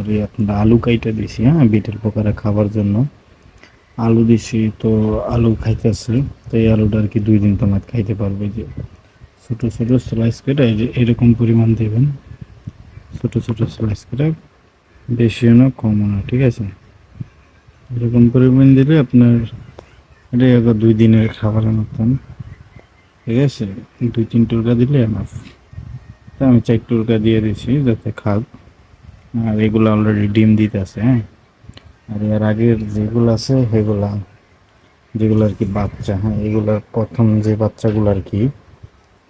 তারপরে আপনার আলু কাইটা দিছি, হ্যাঁ, বিটের পোকারা খাবার জন্য আলু দিছি। তো আলু খাইতেছে, তো এই আলুটা আর কি 2 দিন তোমার খাইতে পারবে। যে ছোট ছোট স্লাইস কেটে এই যে এরকম পরিমাণ দেবেন, ছোট ছোট স্লাইস কেটে, বেশিও না কমও না, ঠিক আছে? এরকম পরিমাণ দিলে আপনার এটা 2 দিনের খাবারের মতন, ঠিক আছে? 2-3 টুকরা দিলে এনাফ। তো আমি 4 টুকরা দিয়ে দিছি যাতে খাক। আর এগুলো অলরেডি ডিম দিতে আছে, হ্যাঁ। আর এর আগের যেগুলো আছে সেগুলা, যেগুলো আর কি বাচ্চা, হ্যাঁ, এগুলার প্রথম যে বাচ্চাগুলো আর কি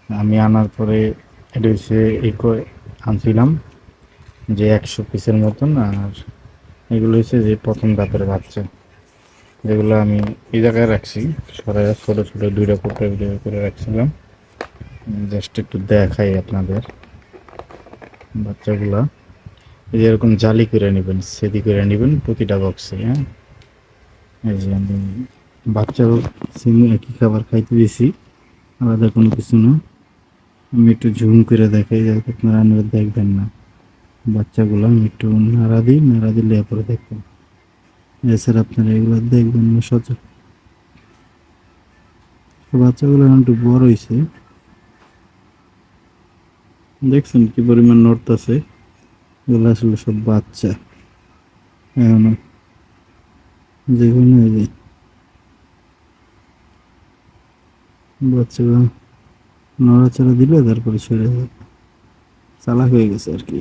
আমি আনার পরে এটা হচ্ছে আনছিলাম যে 100 পিসের মতন। আর এগুলো হচ্ছে যে প্রথম দাঁতের বাচ্চা, যেগুলো আমি এই জায়গায় রাখছি সরাই ছোটো ছোটো 2টা কোপড়া করে রাখছিলাম। জাস্ট একটু দেখাই আপনাদের বাচ্চাগুলা। এই যে এরকম জালি করে নেবেন, সেদি করে নেবেন প্রতিটা বক্সে, হ্যাঁ। এই যে আমি বাচ্চাও সিম একই খাবার খাইতে দিয়েছি, আলাদা কোনো কিছু না। আমি একটু ঝুম করে দেখাই যাতে আপনারা দেখবেন না। বাচ্চাগুলো আমি একটু নাড়া দিই, নাড়া দিলে এরপরে দেখবেন। এছাড়া আপনারা এগুলো দেখবেন না সচল। বাচ্চাগুলো এখন একটু বড় হয়েছে, দেখছেন কি পরিমাণ নড়তেছে। এগুলো আসলে সব বাচ্চা এখনো, যেগুলো এই যে বাচ্চাগুলো নড়াচড়া দিলে তারপরে ছেড়ে যাবে, চালাক হয়ে গেছে আর কি।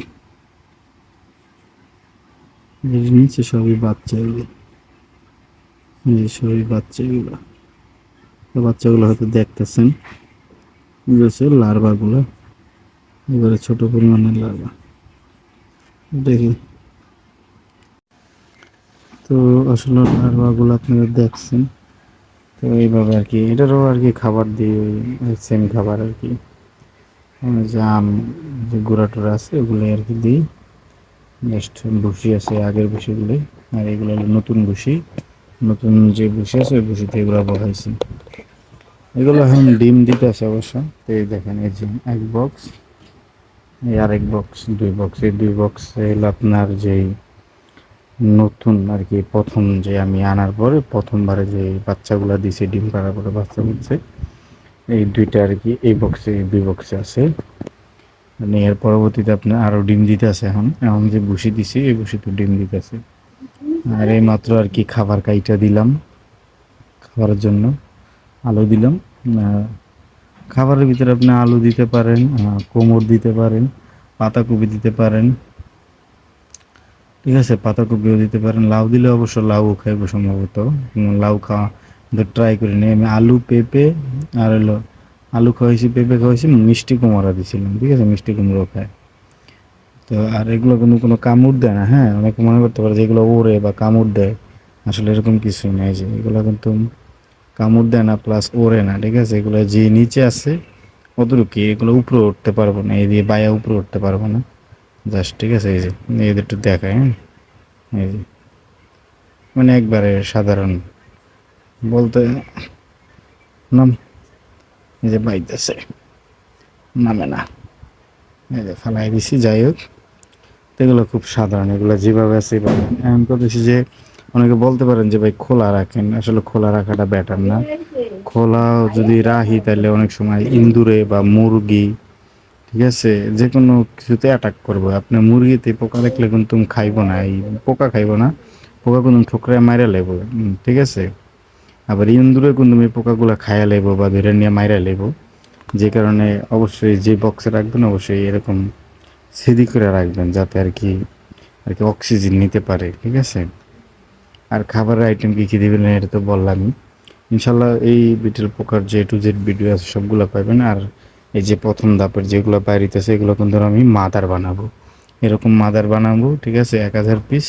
এর নিচে সবই বাচ্চা, এগুলো এই যে সবই বাচ্চা। এগুলো তো বাচ্চাগুলো হয়তো দেখতেছেন, বুঝেছে লার্ভা গুলো, এবারে ছোট পরিমাণের লার্ভা দেখি। তো আসলে লার্ভা গুলো আপনারা দেখছেন। তো এইভাবে আর কি এটারও আর কি খাবার দিই, সেম খাবার আর কি। যে আম, যে গুঁড়া টুড়া আছে ওগুলো আর কি দিই। নেক্সট ভুসি আছে আগের ভুসিগুলোই, আর এগুলো হলো নতুন ভুসি। নতুন যে ভুসি আছে ওই ভুসিতে এগুলো বসাইছি। এগুলো এখন ডিম দিতে আছে অবশ্য। তো এই দেখেন এই যে 1 বক্স, এই আরেক বক্স, 2 বক্স। এই 2 বক্স হলো আপনার যেই নতুন আর কি, প্রথম যে আমি আনার পরে প্রথমবারে যে বাচ্চাগুলো দিছে, ডিম পাড়ার পরে বাচ্চা হচ্ছে, এই 2টা আর কি এই বক্সে, এই 2 বক্সে আছে। মানে এর পরবর্তীতে আপনার আরও ডিম দিতে আছে। এখন এখন যে ভুসি দিছি এই ভুসিতে ডিম দিতে আছে। আর এই মাত্র আর কি খাবার কাইটা দিলাম খাবারের জন্য, আলু দিলাম। খাবারের ভিতরে আপনি আলু দিতে পারেন, কোমর দিতে পারেন, পাতাকপি দিতে পারেন, ঠিক আছে? পাতাকপিও দিতে পারেন, লাউ দিলে অবশ্য লাউ খাইবো সম্ভবত। লাউ খাওয়া ট্রাই করি নি আমি। আলু, পেঁপে আর হলো আলু খাওয়াইছি, পেঁপে খাওয়াইছি, মিষ্টি কুমড়া দিছিলাম, ঠিক আছে? মিষ্টি কুমড়ো খায়। তো আর এগুলো কিন্তু কোনো কামড় দেয় না, হ্যাঁ। অনেকে মনে করতে পারে যে এগুলো ওড়ে বা কামড় দেয়, আসলে এরকম কিছুই নেই। যে এগুলো কিন্তু কামড় দেয় না, প্লাস ওড়ে না, ঠিক আছে? এগুলো যে নিচে আছে অতটুকু, এগুলো উপরে উঠতে পারবো না, এই দিয়ে বায়া উপরে উঠতে পারবো না জাস্ট, ঠিক আছে? এই যে এদের একটু দেখায়, হ্যাঁ। এই যে মানে একবারে সাধারণ বলতে নাম, এই যে বাইতেছে, নামে না, এই যে ফালাই দিছি। যাই হোক, তো এগুলো খুব সাধারণ, এগুলো যেভাবে আছে এভাবে। এমন করতেছি যে অনেকে বলতে পারেন যে ভাই খোলা রাখেন, আসলে খোলা রাখাটা বেটার না। খোলা যদি রাখি তাহলে অনেক সময় ইঁদুরে বা মুরগি, ঠিক আছে, যে কোনো কিছুতে অ্যাটাক করবো। আপনার মুরগিতে পোকা দেখলে কিন্তু খাইবো না, এই পোকা খাইবো না, পোকা কিন্তু ঠোকরায় মাইরা লেবো, ঠিক আছে? আবার ইন্দুরে কিন্তু এই পোকাগুলো খাইয়া লেবো বা ধরে নিয়ে মাইরা লেবো। যে কারণে অবশ্যই যে বক্সে রাখবেন অবশ্যই এরকম সিদি করে রাখবেন, যাতে আর কি অক্সিজেন নিতে পারে, ঠিক আছে? আর খাবারের আইটেম কী কী দেবেন এটা তো বললামই। ইনশাল্লাহ এই বিটেল পোকার যে টু জেড ভিডিও আছে সবগুলো পাবেন। আর এই যে প্রথম ধাপের যেগুলো বাইরেতেছে এগুলো কিন্তু আমি মাদার বানাবো, এরকম মাদার বানাবো, ঠিক আছে? 1000 পিস,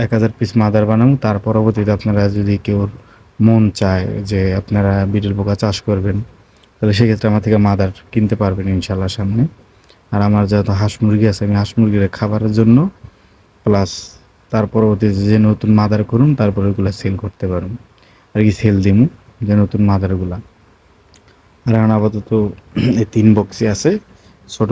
1000 পিস মাদার বানাবো। তার পরবর্তীতে আপনারা যদি কেউ মন চায় যে আপনারা বিটেল পোকা চাষ করবেন, তাহলে সেক্ষেত্রে আমার থেকে মাদার কিনতে পারবেন ইনশাল্লাহ সামনে। আর আমার যেহেতু হাঁস মুরগি আছে, আমি হাঁস মুরগির খাবারের জন্য প্লাস তার পরবর্তীতে যে নতুন মাদার করুন তারপরে ওগুলো সেল করতে পারুন আর কি, সেল দিমু যে নতুন মাদারগুলা। আর এখন আপাতত এই 3 বক্সে আছে ছোট